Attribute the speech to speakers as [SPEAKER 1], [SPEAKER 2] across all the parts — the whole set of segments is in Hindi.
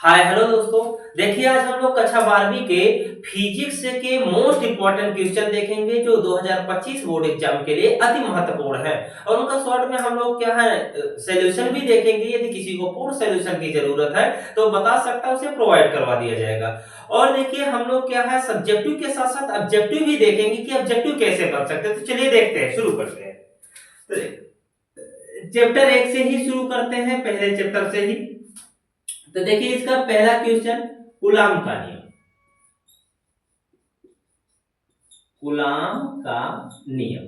[SPEAKER 1] हाय हेलो दोस्तों। देखिए आज हम लोग कक्षा 12वीं के फिजिक्स के मोस्ट इंपॉर्टेंट क्वेश्चन देखेंगे जो 2025 बोर्ड एग्जाम के लिए अति महत्वपूर्ण है। और उनका शॉर्ट में हम लोग क्या है सॉल्यूशन भी देखेंगे। यदि किसी को पूर्ण सॉल्यूशन की जरूरत है तो बता सकता है, उसे प्रोवाइड करवा दिया जाएगा। और देखिए हम लोग क्या है सब्जेक्टिव के साथ साथ ऑब्जेक्टिव भी देखेंगे कि ऑब्जेक्टिव कैसे बन सकते हैं। तो चलिए देखते हैं, शुरू करते हैं। तो चैप्टर 1 से ही शुरू करते हैं, पहले चैप्टर से ही। तो देखिए इसका पहला क्वेश्चन कूलाम का नियम। कूलाम का नियम,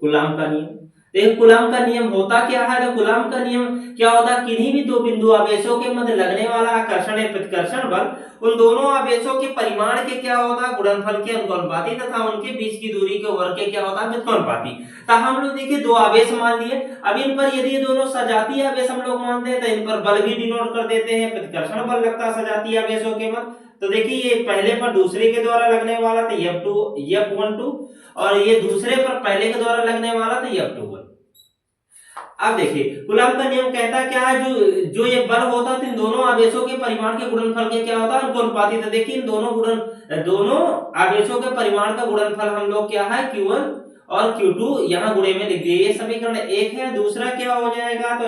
[SPEAKER 1] कूलाम का नियम। देखिए कूलाम का नियम होता क्या है। तो कूलाम का नियम क्या होता है, किन्हीं भी दो बिंदु आवेशों के मध्य लगने वाला आकर्षण या प्रतिकर्षण बल उन दोनों आवेशों के परिमाण के क्या होता है, गुणनफल के अनुपाती तथा उनके बीच की दूरी के वर्ग के क्या होता है, व्युत्क्रमानुपाती। तो हम लोग देखिए दो आवेश मान लिए। अब इन पर यदि ये दोनों सजातीय आवेश हम लोग मानते हैं तो इन पर बल भी डिनोट कर देते हैं, प्रतिकर्षण बल लगता है सजातीय आवेशों के मध्य। तो देखिए ये पहले पर दूसरे के द्वारा लगने वाला था F2 F12 और ये दूसरे पर पहले के द्वारा लगने वाला था F21। अब देखिए कूलाम का नियम कहता क्या है, जो जो ये बल होता है इन दोनों आवेशों के परिमाण के गुणनफल के क्या होता है, उनको अनुपाती। तो देखिए इन दोनों आवेशों के परिमाण का गुणनफल हम लोग क्या है Q1 और Q2 यहाँ गुणे में लिख दिए। ये समीकरण 1 है। दूसरा क्या हो जाएगा, तो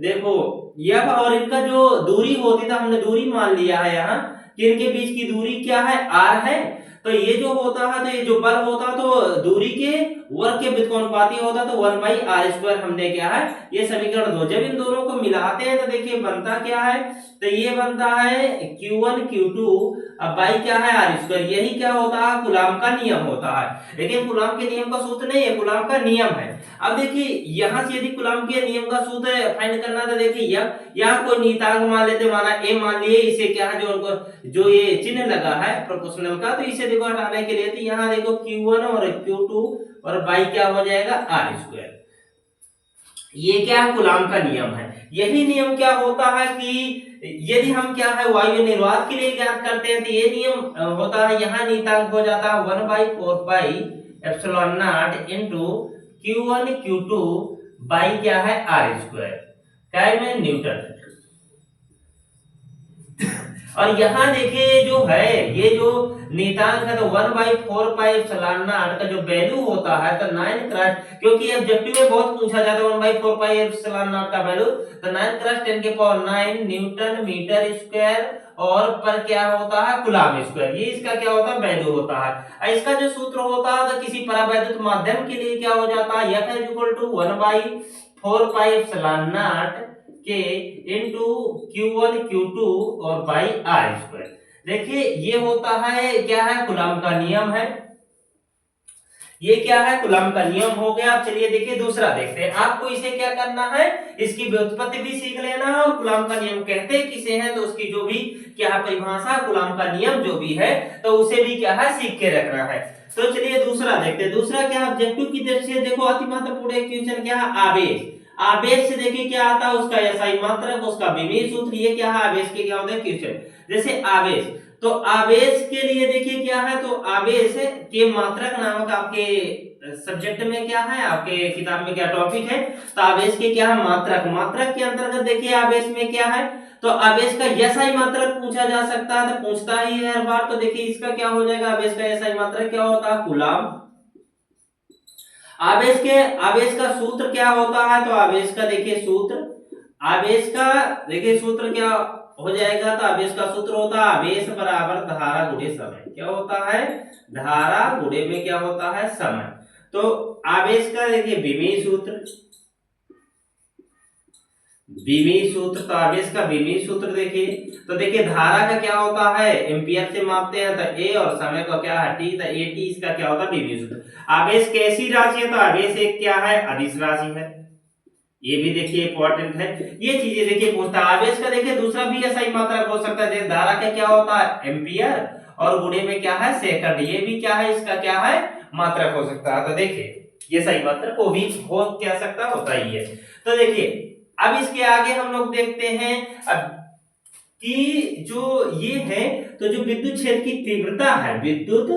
[SPEAKER 1] देखो यह और इनका जो दूरी होती था हमने दूरी मान लिया है यहाँ कि इनके बीच की दूरी क्या है, r है। तो ये जो होता है, तो ये जो बल होता तो दूरी के वर्ग के व्युत्क्रमानुपाती होता, तो 1/r² हमने क्या है ये समीकरण दो। जब इन दोनों को मिलाते हैं तो देखिए बनता क्या है, तो ये बनता है Q1 Q2 अब बाई क्या है r²। यही क्या होता है, कूलाम का नियम होता है। लेकिन कूलाम के नियम का सूत्र नहीं है, कूलाम का नियम है। अब देखिए यहां से यदि कूलाम के नियम का सूत्र फाइंड करना था, देखिए यहाँ कोई नियतांक मान लेते, माना a मान लिए। इसे क्या है जो उनको जो ये चिन्ह लगा है प्रोपोर्शनल का, तो इसे देखो हटाने के लिए, तो यहाँ देखो Q1 और Q2 और बाई क्या हो जाएगा r²। ये क्या है, कूलाम का नियम है। यही नियम क्या होता है कि यदि हम क्या है वायु निर्वात के लिए ज्ञात करते हैं तो ये नियम होता है, यहाँ नियतांक हो जाता है 1/4πε0 इंटू Q1 Q2 बाई क्या है r², काय में न्यूटन। और यहाँ देखिए जो है ये जो नियतांक है, तो 1/4πε0 का जो वैल्यू होता है तो 9 क्रॉस, क्योंकि ऑब्जेक्टिव में बहुत पूछा जाता है 1/4πε0 का वैल्यू, तो 9 क्रॉस 10⁹ न्यूटन मीटर स्क्वायर और पर क्या होता है कूलाम स्क्वायर। ये इसका क्या होता है वैल्यू होता है। और इसका जो सूत्र होता है तो किसी परावैद्युत माध्यम के लिए क्या हो जाता है, F = 1/4πε0 के इंटू Q1 Q2 और बाई r²। देखिए ये होता है क्या है, कूलाम का नियम है। ये क्या है, कूलाम का नियम हो गया। अब चलिए देखिए दूसरा देखते हैं। आपको इसे क्या करना है, इसकी व्युत्पत्ति भी सीख लेना है और कूलाम का नियम कहते किसे हैं तो उसकी जो भी क्या है परिभाषा, कूलाम का नियम जो भी है तो उसे भी क्या है सीख के रखना है। तो चलिए दूसरा देखते हैं। दूसरा क्या ऑब्जेक्टिव की दृष्टि से देखो अति महत्वपूर्ण एक क्वेश्चन क्या है, आवेश। आवेश से देखिए क्या आता है, उसका एसआई मात्रक, उसका विमीय सूत्र। ये क्या है आवेश के क्या होते हैं क्वेश्चन। जैसे आवेश, तो आवेश के लिए देखिए क्या है, तो आवेश के मात्रक नामक आपके सब्जेक्ट में क्या है, आपके किताब में क्या टॉपिक है, तो आवेश के क्या है मात्रक। मात्रक के अंतर्गत देखिए आवेश में क्या है, तो आवेश का एसआई मात्रक पूछा जा सकता है, तो पूछता ही है हर बार। तो देखिए इसका क्या हो जाएगा, आवेश का एसआई मात्रक क्या होता है कूलाम। आवेश का सूत्र क्या होता है, तो आवेश का देखिए सूत्र, आवेश का देखिए सूत्र क्या हो जाएगा, तो आवेश का सूत्र होता है आवेश बराबर धारा गुणे समय। क्या होता है, धारा गुणे में क्या होता है समय। तो आवेश का देखिए विमीय सूत्र, विमीय सूत्र, तो आवेश का विमीय सूत्र देखिए, तो देखिए धारा का क्या होता है एम्पियर से मापते हैं तो ए, और समय का क्या है टी, तो ए टी इसका क्या होता है विमीय सूत्र। आवेश कैसी राशि है, तो आवेश एक क्या है अदिश राशि है। ये भी देखिए इंपॉर्टेंट है, ये चीजें देखिए पूछता है। आवेश का देखिए दूसरा भी ऐसा ही मात्रक हो सकता है, जैसे धारा का क्या होता है एम्पियर और गुणे में क्या है सेकंड। ये भी क्या है इसका क्या है मात्रक हो सकता है। तो देखिए ये सही मात्रक को भी हो क्या सकता होता ही है। तो देखिए अब इसके आगे हम लोग देखते हैं अब कि जो ये है, तो जो विद्युत क्षेत्र की तीव्रता है, विद्युत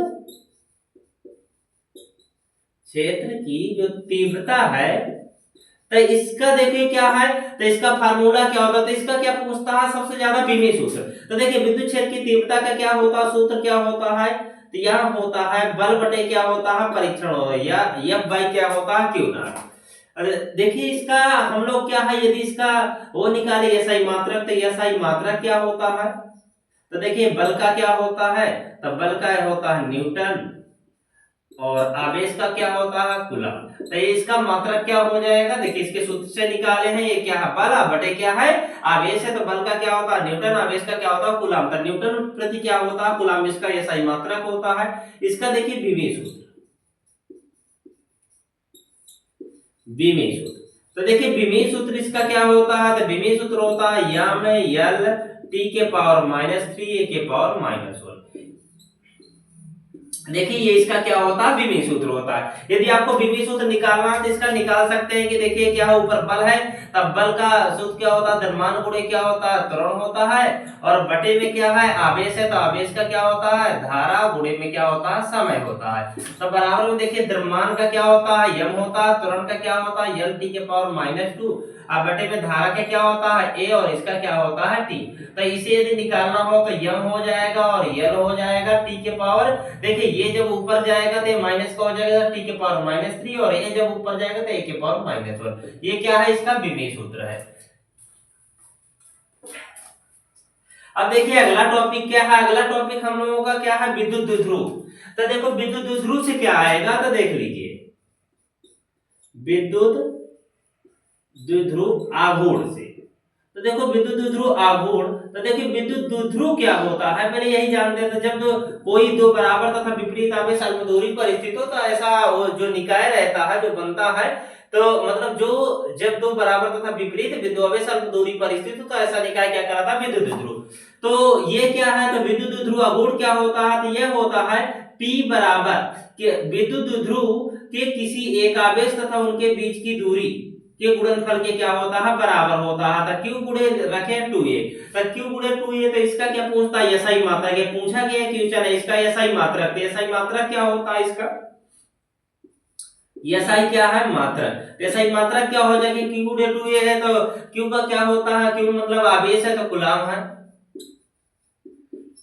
[SPEAKER 1] क्षेत्र की जो तीव्रता है, तो इसका देखिए क्या है, तो इसका फार्मूला क्या होता है, तो इसका क्या पूछता है सबसे ज्यादा विमीय सूत्र। तो देखिए विद्युत क्षेत्र की तीव्रता का क्या होता है, सूत्र क्या होता है, तो यह होता है बल बटे क्या होता है परीक्षण हो, या F बाई क्या होता है Q नॉट। अरे देखिए इसका हम लोग क्या है, यदि इसका वो निकाले एसआई मात्रक, तो एसआई मात्रक क्या होता है, तो देखिए बल का क्या होता है, तो बल का होता है न्यूटन, और आवेश का क्या होता है कूलम। तो ये इसका मात्रक क्या हो जाएगा, देखिए इसके सूत्र से निकाले हैं, ये क्या है बल बटे क्या है आवेश है, तो बल का क्या होता है न्यूटन, आवेश का क्या होता है कूलम, तो न्यूटन प्रति क्या होता है कूलम, इसका एसआई मात्रक होता है। इसका देखिए विमीय सूत्र, विमीय सूत्र, तो देखिए विमीय सूत्र इसका क्या होता है, तो विमीय सूत्र होता है यम एल टी के पावर -3 ए के पावर -1। देखिए ये इसका क्या होता है विमीय सूत्र होता है। यदि आपको विमीय सूत्र निकालना है तो इसका निकाल सकते हैं कि देखिए क्या है, ऊपर बल है, तब बल का सूत्र क्या होता है द्रव्यमान गुणे क्या होता है त्वरण होता है, और बटे में क्या है आवेश है, तो आवेश का क्या होता है धारा, गुणे में क्या होता है समय होता है। तो बराबर में देखिए द्रव्यमान का क्या होता है यम होता है, त्वरण का क्या होता है यल टी के पावर -2, अब बटे में धारा का क्या होता है ए, और इसका क्या होता है टी। तो इसे यदि निकालना हो तो यम हो जाएगा और यल हो जाएगा टी के पावर, देखिए ये जब ऊपर जाएगा तो माइनस का हो जाएगा टी के पावर -3, और ये जब ऊपर जाएगा तो ए के पावर -1। ये क्या है इसका विमीय सूत्र है। अब देखिए अगला टॉपिक क्या है, अगला टॉपिक हम लोगों का क्या है विद्युत द्विध्रुव। तो देखो विद्युत द्विध्रुव से क्या आएगा, तो देख लीजिए विद्युत द्विध्रुव आघूर्ण से। तो देखो विद्युत द्विध्रुव आघूर्ण, तो देखिए विद्युत द्विध्रुव क्या होता है पहले यही जानते हैं। तो जब कोई दो बराबर तथा विपरीत आवेश अल्पदूरी पर स्थित हो तो ऐसा जो निकाय रहता है जो बनता है, तो मतलब जो जब दो बराबर तथा विपरीत विद्युत आवेश अल्पदूरी पर स्थित हो तो ऐसा निकाय क्या कहलाता है विद्युत द्विध्रुव। तो ये क्या है, तो विद्युत द्विध्रुव आघूर्ण क्या होता है, तो यह होता है P बराबर के विद्युत द्विध्रुव के किसी एक आवेश तथा उनके बीच की दूरी के गुणनफल के क्या होता है बराबर होता है। तो Q गुणे रखे 2a, तो Q गुणे 2a, तो इसका क्या पूछता है एसआई मात्रक, ये पूछा गया क्वेश्चन है इसका एसआई मात्रक। तो एसआई मात्रक क्या होता है इसका, एसआई क्या है मात्रक, एसआई मात्रक क्या हो जाएगी Q गुणे 2a है, तो Q का क्या होता है Q मतलब आवेश है तो कूलम है,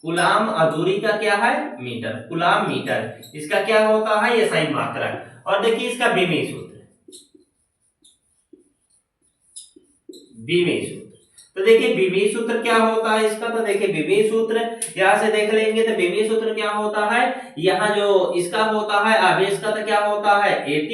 [SPEAKER 1] कूलम और दूरी का क्या है मीटर, कूलम मीटर, इसका क्या होता है एसआई मात्रक। और देखिए इसका विमीय सूत्र, विमीय सूत्र, तो देखिए विमीय सूत्र क्या होता है इसका, तो देखिए विमीय सूत्र यहां से देख लेंगे। तो विमीय सूत्र क्या होता है, यहाँ जो इसका होता है आवेश का तो क्या होता है AT,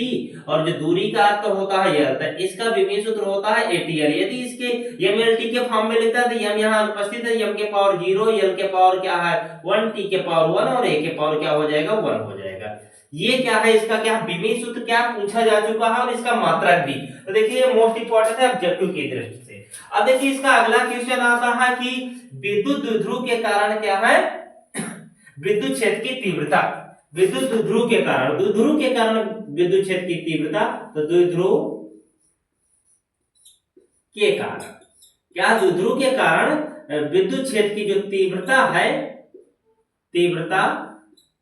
[SPEAKER 1] और जो दूरी का तो होता है L, तो इसका विमीय सूत्र होता है ATL। यदि इसके MLT के फॉर्म में लिखता है तो M यहाँ अनुपस्थित है, M के पावर 0, L के पावर क्या है 1, T के पावर 1, और A के पावर क्या हो जाएगा 1 हो जाएगा। ये क्या है इसका क्या विमीय सूत्र क्या पूछा जा चुका है, और इसका मात्रक भी। तो देखिए ये मोस्ट इंपोर्टेंट है ऑब्जेक्टिव की दृष्टि से। अब देखिए इसका अगला क्वेश्चन आता है कि विद्युत द्विध्रुव के कारण क्या है विद्युत क्षेत्र की तीव्रता, विद्युत द्विध्रुव के कारण, द्विध्रुव के कारण विद्युत क्षेत्र की तीव्रता, तो द्विध्रुव के कारण क्या, द्विध्रुव के कारण विद्युत क्षेत्र की जो तीव्रता है, तीव्रता,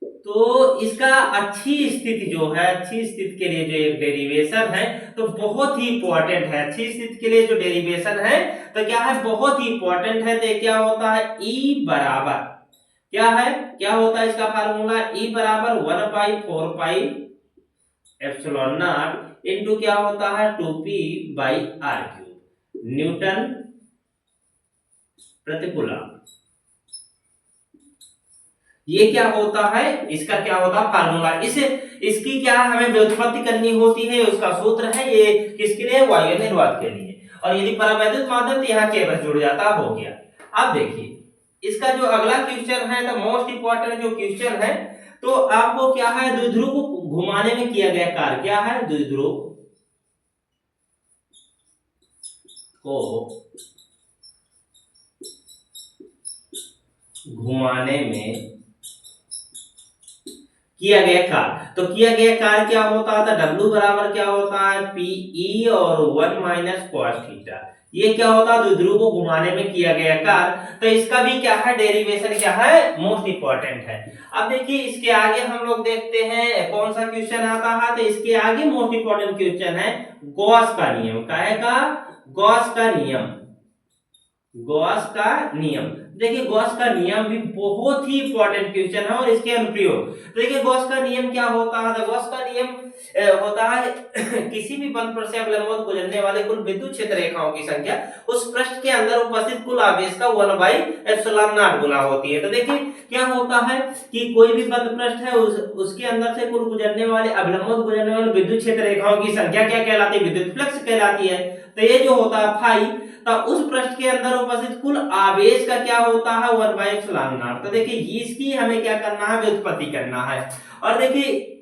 [SPEAKER 1] तो इसका अच्छी स्थिति जो है, अच्छी स्थिति के लिए जो एक डेरिवेशन है तो बहुत ही इंपॉर्टेंट है। अच्छी स्थिति के लिए जो डेरिवेशन है तो क्या है बहुत ही इंपॉर्टेंट है। तो क्या होता है E बराबर क्या है, क्या होता है इसका फार्मूला E बराबर 1/4 पाई एप्सिलॉन नॉट इनटू क्या होता है 2p बाई r³ न्यूटन प्रति कूलम। ये क्या होता है इसका क्या होता है फार्मूला, इसे इसकी क्या हमें व्युत्पत्ति करनी होती है, उसका सूत्र है ये किसके लिए वायु निर्वात के लिए। और यदि परावैद्युत माध्यम तो यहाँ केवल जुड़ जाता हो गया। अब देखिए इसका जो अगला क्वेश्चन है तो मोस्ट इंपॉर्टेंट जो क्वेश्चन है, तो आपको क्या है द्विध्रुव को घुमाने में किया गया कार्य क्या है, द्विध्रुव को घुमाने में किया गया कार्य। तो किया गया कार्य क्या होता था W बराबर क्या होता है PE और 1 माइनस cos थीटा, ये क्या होता है, द्विध्रुव को घुमाने में किया गया कार्य। तो इसका भी क्या है, डेरिवेशन क्या है, मोस्ट इंपॉर्टेंट है। अब देखिए इसके आगे हम लोग देखते हैं कौन सा क्वेश्चन आता है। तो इसके आगे मोस्ट इंपॉर्टेंट क्वेश्चन है गॉस का नियम। काहे का, गॉस का नियम। गॉस का नियम, देखिए गॉस का नियम भी बहुत ही इंपॉर्टेंट क्वेश्चन है और इसके अनुप्रयोग। तो देखिए गॉस का नियम क्या होता है, गॉस का नियम होता है किसी भी बंद पृष्ठ से अवलंबन गुजरने वाले कुल विद्युत क्षेत्र रेखाओं की संख्या उस पृष्ठ के अंदर उपस्थित कुल आवेश का 1/ε0 गुना होती है। तो देखिए क्या होता है कि कोई भी बंद पृष्ठ है उसके अंदर से कुल गुजरने वाले अवलंबन गुजरने वाले विद्युत क्षेत्र रेखाओं की संख्या क्या कहलाती है, विद्युत फ्लक्स कहलाती है। तो ये जो होता है फाई, तो उस पृष्ठ के अंदर उपस्थित कुल आवेश का क्या होता है, 1/ε0। तो देखिए इसकी हमें क्या करना है, व्युत्पत्ति करना है। और देखिए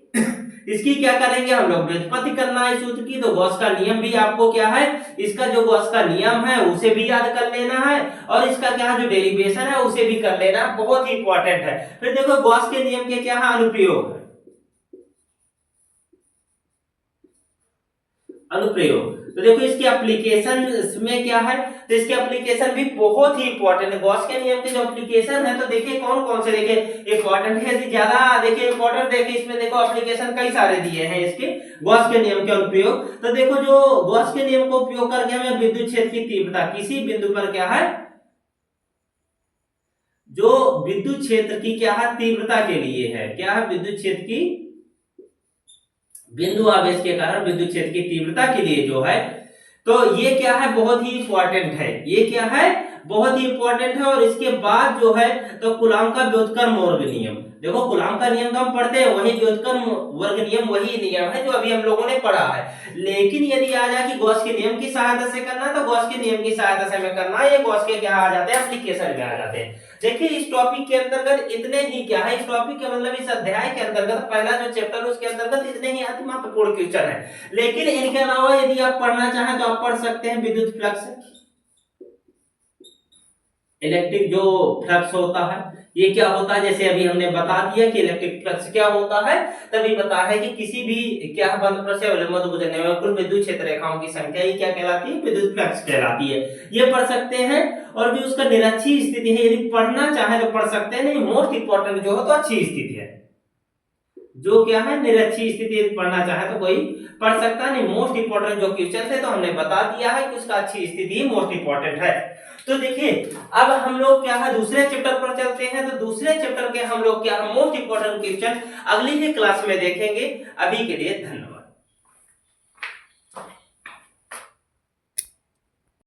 [SPEAKER 1] इसकी क्या करेंगे हम लोग, व्युत्पत्ति करना है सूत्र की। तो गॉस का नियम भी आपको क्या है, इसका जो गॉस का नियम है उसे भी याद कर लेना है और इसका क्या जो डेरिवेशन है उसे भी कर लेना, बहुत ही इंपॉर्टेंट है। फिर देखो गॉस के नियम के क्या है, अनुप्रयोग है। अनुप्रयोग, तो देखो इसके एप्लीकेशन में क्या है, तो इसके एप्लीकेशन भी बहुत ही इंपॉर्टेंट है। गॉस के नियम के जो एप्लीकेशन है, तो देखिए कौन कौन से देखिए इंपॉर्टेंट है, यदि ज्यादा देखिए इंपॉर्टेंट देखिए इसमें देखो एप्लीकेशन कई सारे दिए हैं इसके गॉस के नियम के अनुप्रयोग। तो देखो जो गॉस के नियम को उपयोग करके हमें विद्युत क्षेत्र की तीव्रता किसी बिंदु पर क्या है, जो विद्युत क्षेत्र की क्या है तीव्रता के लिए है, क्या है विद्युत क्षेत्र की बिंदु आवेश के कारण विद्युत क्षेत्र की तीव्रता के लिए जो है, तो ये क्या है बहुत ही इंपॉर्टेंट है, ये क्या है बहुत ही इंपॉर्टेंट है। और इसके बाद जो है तो कूलॉम का व्युत्क्रम वर्ग नियम। देखो कूलॉम का नियम तो हम पढ़ते हैं, वही व्युत्क्रम वर्ग नियम वही नियम है जो अभी हम लोगों ने पढ़ा है। लेकिन यदि आ जाए कि गॉस के नियम की सहायता से करना, तो गॉस के नियम की सहायता से हमें करना है, ये गॉस के क्या आ जाते हैं, एप्लीकेशन में आ जाते हैं। देखिए इस टॉपिक के अंतर्गत इतने ही क्या है, इस टॉपिक के मतलब इस अध्याय के अंतर्गत पहला जो चैप्टर है उसके अंतर्गत इतने ही अति महत्वपूर्ण क्वेश्चन है। लेकिन इनके अलावा यदि आप पढ़ना चाहें तो आप पढ़ सकते हैं विद्युत फ्लक्स, इलेक्ट्रिक जो फ्लक्स होता है ये क्या होता है, जैसे अभी हमने बता दिया कि इलेक्ट्रिक फ्लक्स क्या होता है, तभी बता है कि किसी भी क्या बंद पृष्ठ से अवलंबन गुजरने वाले कुल विद्युत क्षेत्र रेखाओं की संख्या ये क्या कहलाती है, विद्युत फ्लक्स कहलाती है। ये पढ़ सकते हैं। और जो उसका निरक्षीय स्थिति है यदि पढ़ना चाहे तो पढ़ सकते हैं, नहीं मोस्ट इंपॉर्टेंट जो हो तो अच्छी स्थिति है, जो क्या है निरक्षीय स्थिति पढ़ना चाहे तो कोई पढ़ सकता नहीं। मोस्ट इंपॉर्टेंट जो क्वेश्चन है तो हमने बता दिया है कि उसका अच्छी स्थिति मोस्ट इंपॉर्टेंट है। तो देखिए अब हम लोग क्या है दूसरे चैप्टर पर चलते हैं। तो दूसरे चैप्टर के हम लोग क्या है मोस्ट इंपॉर्टेंट क्वेश्चन अगली ही क्लास में देखेंगे। अभी के लिए धन्यवाद।